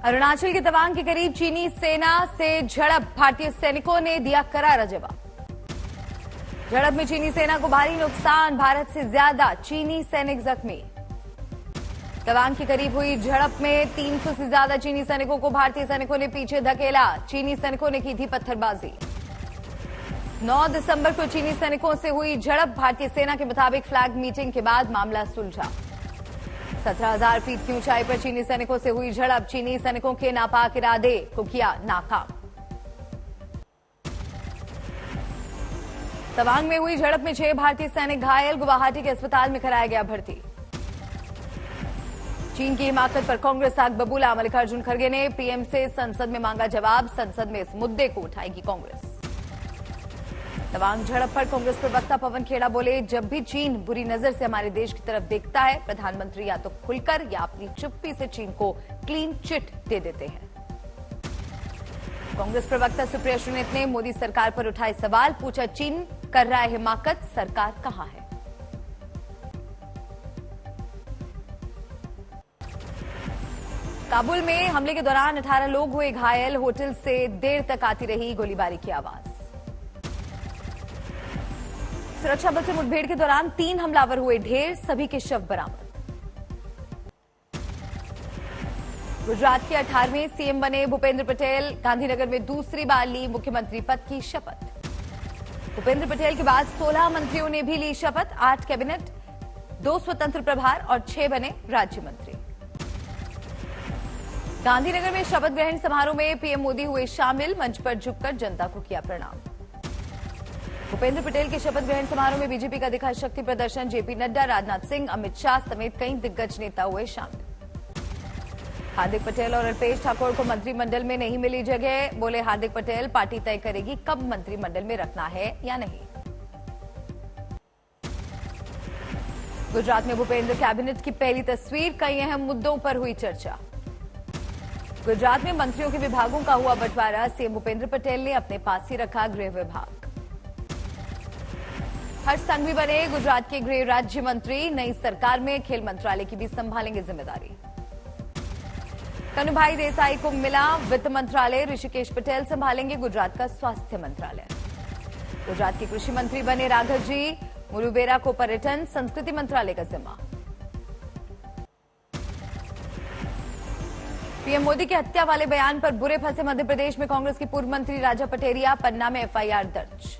अरुणाचल के तवांग के करीब चीनी सेना से झड़प, भारतीय सैनिकों ने दिया करारा जवाब। झड़प में चीनी सेना को भारी नुकसान, भारत से ज्यादा चीनी सैनिक जख्मी। तवांग के करीब हुई झड़प में 300 से ज्यादा चीनी सैनिकों को भारतीय सैनिकों ने पीछे धकेला। चीनी सैनिकों ने की थी पत्थरबाजी। 9 दिसंबर को चीनी सैनिकों से हुई झड़प, भारतीय सेना के मुताबिक फ्लैग मीटिंग के बाद मामला सुलझा। 17,000 फीट की ऊंचाई पर चीनी सैनिकों से हुई झड़प, चीनी सैनिकों के नापाक इरादे को किया नाकाम। तवांग में हुई झड़प में 6 भारतीय सैनिक घायल, गुवाहाटी के अस्पताल में कराया गया भर्ती। चीन की हिमाकत पर कांग्रेस आग बबूला, मल्लिकार्जुन खड़गे ने पीएम से संसद में मांगा जवाब, संसद में इस मुद्दे को उठाएगी कांग्रेस। तवांग झड़प पर कांग्रेस प्रवक्ता पवन खेड़ा बोले, जब भी चीन बुरी नजर से हमारे देश की तरफ देखता है, प्रधानमंत्री या तो खुलकर या अपनी चुप्पी से चीन को क्लीन चिट दे देते हैं। कांग्रेस प्रवक्ता सुप्रिया श्रीनेत ने मोदी सरकार पर उठाए सवाल, पूछा चीन कर रहा है हिमाकत, सरकार कहां है। काबुल में हमले के दौरान 18 लोग हुए घायल, होटल से देर तक आती रही गोलीबारी की आवाज। सुरक्षा बल से मुठभेड़ के दौरान 3 हमलावर हुए ढेर, सभी के शव बरामद। गुजरात के 18वें सीएम बने भूपेंद्र पटेल, गांधीनगर में दूसरी बार ली मुख्यमंत्री पद की शपथ। भूपेंद्र पटेल के बाद 16 मंत्रियों ने भी ली शपथ, 8 कैबिनेट, 2 स्वतंत्र प्रभार और 6 बने राज्य मंत्री। गांधीनगर में शपथ ग्रहण समारोह में पीएम मोदी हुए शामिल, मंच पर झुककर जनता को किया प्रणाम। भूपेंद्र पटेल के शपथ ग्रहण समारोह में बीजेपी का दिखा शक्ति प्रदर्शन, जेपी नड्डा, राजनाथ सिंह, अमित शाह समेत कई दिग्गज नेता हुए शामिल। हार्दिक पटेल और अल्पेश ठाकोर को मंत्रिमंडल में नहीं मिली जगह, बोले हार्दिक पटेल पार्टी तय करेगी कब मंत्रिमंडल में रखना है या नहीं। गुजरात में भूपेंद्र कैबिनेट की पहली तस्वीर, कई अहम मुद्दों पर हुई चर्चा। गुजरात में मंत्रियों के विभागों का हुआ बंटवारा, सीएम भूपेंद्र पटेल ने अपने पास ही रखा गृह विभाग। हर्ष संघवी बने गुजरात के गृह राज्य मंत्री, नई सरकार में खेल मंत्रालय की भी संभालेंगे जिम्मेदारी। कन्हूभाई देसाई को मिला वित्त मंत्रालय, ऋषिकेश पटेल संभालेंगे गुजरात का स्वास्थ्य मंत्रालय। गुजरात के कृषि मंत्री बने राघव जी, मुरुबेरा को पर्यटन संस्कृति मंत्रालय का जिम्मा। पीएम मोदी के हत्या वाले बयान पर बुरे फंसे मध्य प्रदेश में कांग्रेस की पूर्व मंत्री राजा पटेरिया, पन्ना में एफआईआर दर्ज।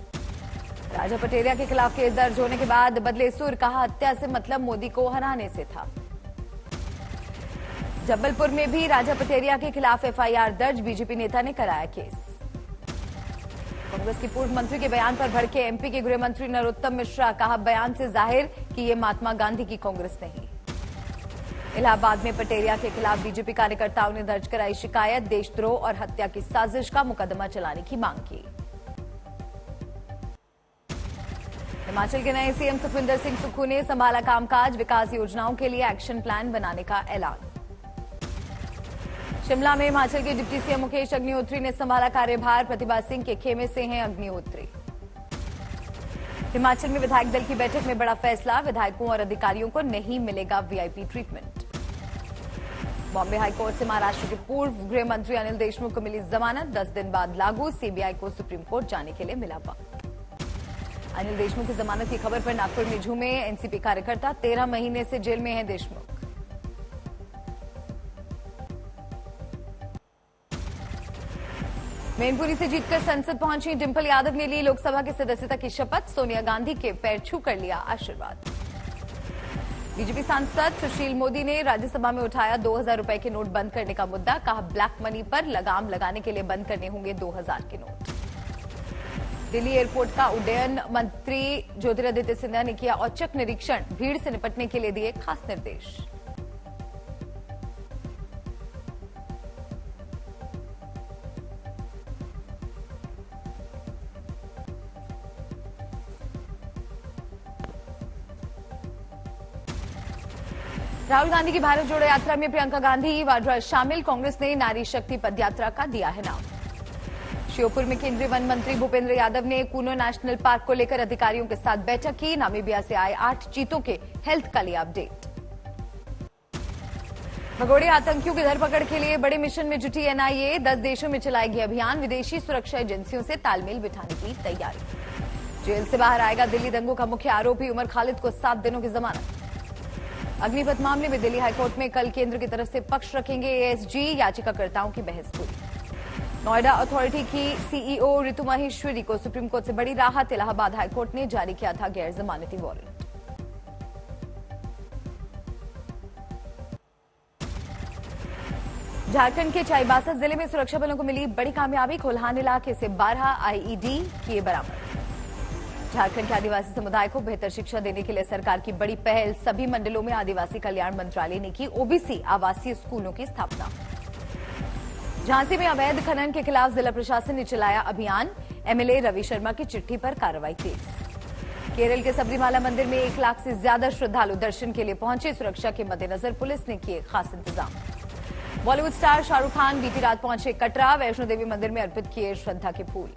राजा पटेरिया के खिलाफ केस दर्ज होने के बाद बदले सुर, कहा हत्या से मतलब मोदी को हराने से था। जबलपुर में भी राजा पटेरिया के खिलाफ एफआईआर दर्ज, बीजेपी नेता ने कराया केस। कांग्रेस की पूर्व मंत्री के बयान पर भड़के एमपी के गृह मंत्री नरोत्तम मिश्रा, कहा बयान से जाहिर कि ये महात्मा गांधी की कांग्रेस नहीं। इलाहाबाद में पटेरिया के खिलाफ बीजेपी कार्यकर्ताओं ने दर्ज कराई शिकायत, देशद्रोह और हत्या की साजिश का मुकदमा चलाने की मांग की। हिमाचल के नए सीएम सुखविंदर सिंह सुक्खू ने संभाला कामकाज, विकास योजनाओं के लिए एक्शन प्लान बनाने का ऐलान। शिमला में हिमाचल के डिप्टी सीएम मुकेश अग्निहोत्री ने संभाला कार्यभार, प्रतिभा सिंह के खेमे से हैं अग्निहोत्री। हिमाचल में विधायक दल की बैठक में बड़ा फैसला, विधायकों और अधिकारियों को नहीं मिलेगा वीआईपी ट्रीटमेंट। बॉम्बे हाईकोर्ट से महाराष्ट्र के पूर्व गृह मंत्री अनिल देशमुख को मिली जमानत, 10 दिन बाद लागू, सीबीआई को सुप्रीम कोर्ट जाने के लिए मिला वक्त। अनिल देशमुख की जमानत की खबर पर नागपुर में झूमे एनसीपी कार्यकर्ता, 13 महीने से जेल में हैं देशमुख। मैनपुरी से जीतकर संसद पहुंची डिंपल यादव ने ली लोकसभा की सदस्यता की शपथ, सोनिया गांधी के पैर छूकर लिया आशीर्वाद। बीजेपी सांसद सुशील मोदी ने राज्यसभा में उठाया 2000 रुपए के नोट बंद करने का मुद्दा, कहा ब्लैक मनी पर लगाम लगाने के लिए बंद करने होंगे 2000 के नोट। दिल्ली एयरपोर्ट का उड्डयन मंत्री ज्योतिरादित्य सिंधिया ने किया औचक निरीक्षण, भीड़ से निपटने के लिए दिए खास निर्देश। राहुल गांधी की भारत जोड़ो यात्रा में प्रियंका गांधी वाड्रा शामिल, कांग्रेस ने नारी शक्ति पदयात्रा का दिया है नाम। श्योपुर में केंद्रीय वन मंत्री भूपेंद्र यादव ने कूनो नेशनल पार्क को लेकर अधिकारियों के साथ बैठक की, नामीबिया से आए 8 चीतों के हेल्थ का लिया अपडेट। भगोड़े आतंकियों की धरपकड़ के लिए बड़े मिशन में जुटी एनआईए। 10 देशों में चलाएगी अभियान। विदेशी सुरक्षा एजेंसियों से तालमेल बिठाने की तैयारी। जेल से बाहर आएगा दिल्ली दंगों का मुख्य आरोपी उमर खालिद को 7 दिनों की जमानत। अग्निपथ मामले में दिल्ली हाईकोर्ट में कल केंद्र की तरफ से पक्ष रखेंगे एएसजी। याचिकाकर्ताओं की बहस पूरी। नोएडा अथॉरिटी की सीईओ ऋतु माहेश्वरी को सुप्रीम कोर्ट से बड़ी राहत। इलाहाबाद हाईकोर्ट ने जारी किया था गैर जमानती वारंट। झारखंड के चाईबासा जिले में सुरक्षा बलों को मिली बड़ी कामयाबी। कोल्हान इलाके से 12 आईईडी किए बरामद। झारखंड के आदिवासी समुदाय को बेहतर शिक्षा देने के लिए सरकार की बड़ी पहल। सभी मंडलों में आदिवासी कल्याण मंत्रालय ने की ओबीसी आवासीय स्कूलों की स्थापना। झांसी में अवैध खनन के खिलाफ जिला प्रशासन ने चलाया अभियान। एमएलए रवि शर्मा की चिट्ठी पर कार्रवाई तेज। केरल के सबरीमाला मंदिर में 1 लाख से ज्यादा श्रद्धालु दर्शन के लिए पहुंचे। सुरक्षा के मद्देनजर पुलिस ने किए खास इंतजाम। बॉलीवुड स्टार शाहरुख खान बीती रात पहुंचे कटरा। वैष्णो देवी मंदिर में अर्पित किए श्रद्धा के फूल।